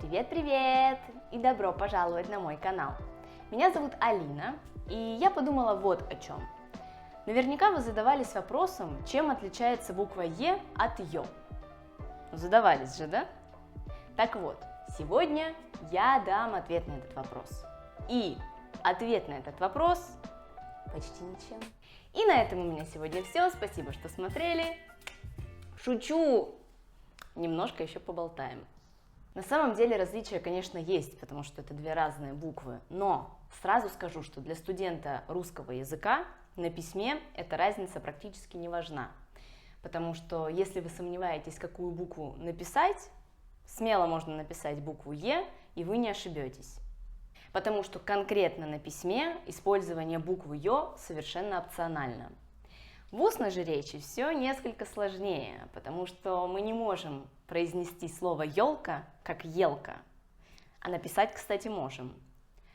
Привет-привет! И добро пожаловать на мой канал. Меня зовут Алина, и я подумала вот о чем. Наверняка вы задавались вопросом, чем отличается буква Е от Ё. Задавались же, да? Так вот, сегодня я дам ответ на этот вопрос. И ответ на этот вопрос почти ничем. И на этом у меня сегодня все. Спасибо, что смотрели. Шучу! Немножко еще поболтаем. На самом деле различия, конечно, есть, потому что это две разные буквы, но сразу скажу, что для студента русского языка на письме эта разница практически не важна, потому что если вы сомневаетесь, какую букву написать, смело можно написать букву Е, и вы не ошибетесь, потому что конкретно на письме использование буквы Ё совершенно опционально. В устной же речи все несколько сложнее, потому что мы не можем произнести слово «елка» как «елка», а написать, кстати, можем.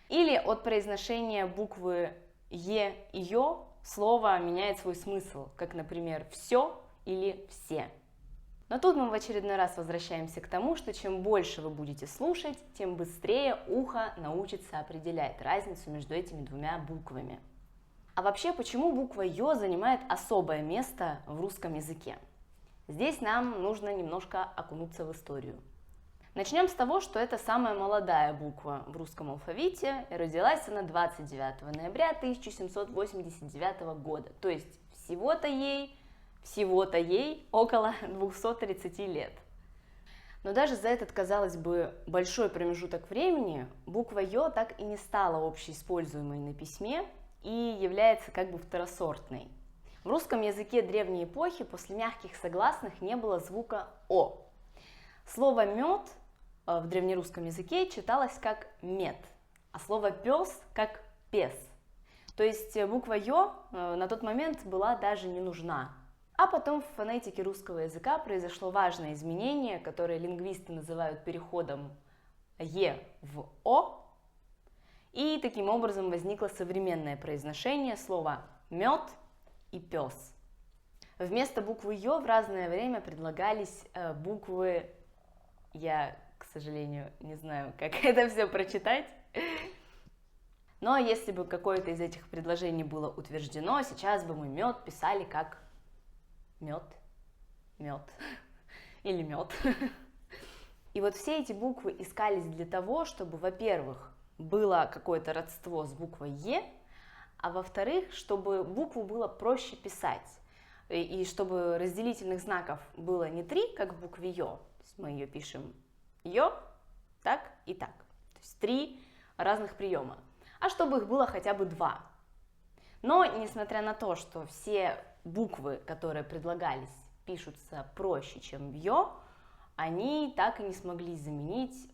Или от произношения буквы «е» и «ё» слово меняет свой смысл, как, например, «все» или «все». Но тут мы в очередной раз возвращаемся к тому, что чем больше вы будете слушать, тем быстрее ухо научится определять разницу между этими двумя буквами. А вообще, почему буква Ё занимает особое место в русском языке? Здесь нам нужно немножко окунуться в историю. Начнем с того, что это самая молодая буква в русском алфавите, и родилась она 29 ноября 1789 года, то есть всего-то ей около 230 лет. Но даже за этот, казалось бы, большой промежуток времени буква Ё так и не стала общеиспользуемой на письме, и является как бы второсортной. В русском языке древней эпохи после мягких согласных не было звука «о». Слово «мед» в древнерусском языке читалось как «мед», а слово «пес» как «пес». То есть буква «ё» на тот момент была даже не нужна. А потом в фонетике русского языка произошло важное изменение, которое лингвисты называют переходом «е» в «о», и таким образом возникло современное произношение слова «мед» и «пес». Вместо буквы «ё» в разное время предлагались буквы, я, к сожалению, не знаю, как это все прочитать, но если бы какое-то из этих предложений было утверждено, сейчас бы мы «мед» писали как «мед», «мед» или «мед». И вот все эти буквы искались для того, чтобы, во-первых, было какое-то родство с буквой Е, а во-вторых, чтобы букву было проще писать, и чтобы разделительных знаков было не 3, как в букве Ё, то есть мы ее пишем Ё, так и так, то есть 3 разных приема, а чтобы их было хотя бы 2. Но, несмотря на то, что все буквы, которые предлагались, пишутся проще, чем в Ё, они так и не смогли заменить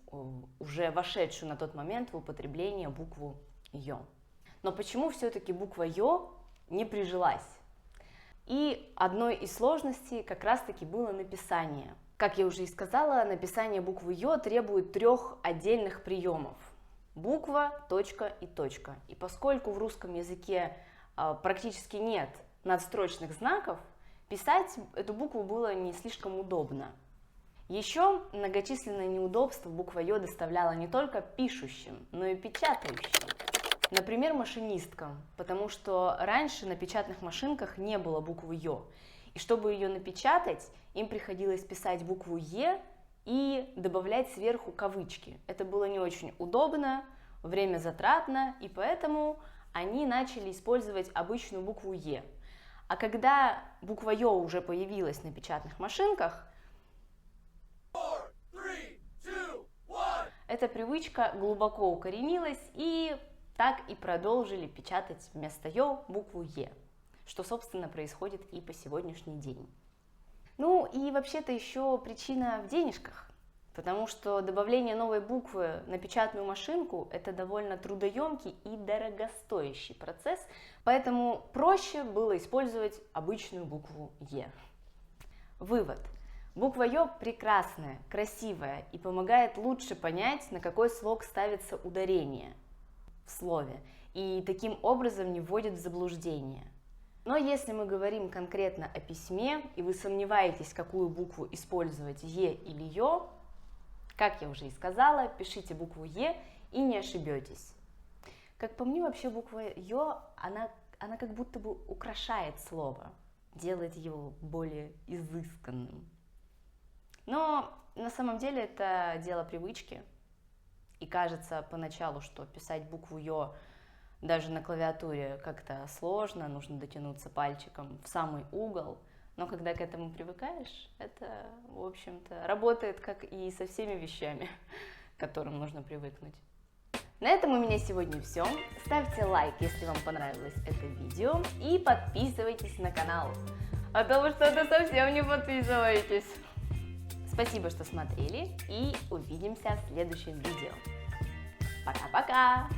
уже вошедшую на тот момент в употребление букву Ё. Но почему все-таки буква Ё не прижилась? И одной из сложностей как раз-таки было написание. Как я уже и сказала, написание буквы Ё требует 3 отдельных приемов. Буква, точка и точка. И поскольку в русском языке практически нет надстрочных знаков, писать эту букву было не слишком удобно. Еще многочисленные неудобства буква Ё доставляла не только пишущим, но и печатающим. Например, машинисткам, потому что раньше на печатных машинках не было буквы Ё. И чтобы ее напечатать, им приходилось писать букву Е и добавлять сверху кавычки. Это было не очень удобно, время затратно, и поэтому они начали использовать обычную букву Е. А когда буква Ё уже появилась на печатных машинках, эта привычка глубоко укоренилась, и так и продолжили печатать вместо Ё букву Е, что, собственно, происходит и по сегодняшний день. Ну и вообще-то еще причина в денежках, потому что добавление новой буквы на печатную машинку – это довольно трудоемкий и дорогостоящий процесс, поэтому проще было использовать обычную букву Е. Вывод. Буква Ё прекрасная, красивая и помогает лучше понять, на какой слог ставится ударение в слове, и таким образом не вводит в заблуждение. Но если мы говорим конкретно о письме, и вы сомневаетесь, какую букву использовать Е или Ё, Как я уже и сказала, пишите букву Е и не ошибетесь. Как по мне, вообще буква Ё, она как будто бы украшает слово, делает его более изысканным. Но на самом деле это дело привычки. И кажется поначалу, что писать букву Ё даже на клавиатуре как-то сложно, нужно дотянуться пальчиком в самый угол. Но когда к этому привыкаешь, это, в общем-то, работает как и со всеми вещами, к которым нужно привыкнуть. На этом у меня сегодня все. Ставьте лайк, если вам понравилось это видео, и подписывайтесь на канал, а то вы что-то совсем не подписываетесь. Спасибо, что смотрели, и увидимся в следующем видео. Пока-пока!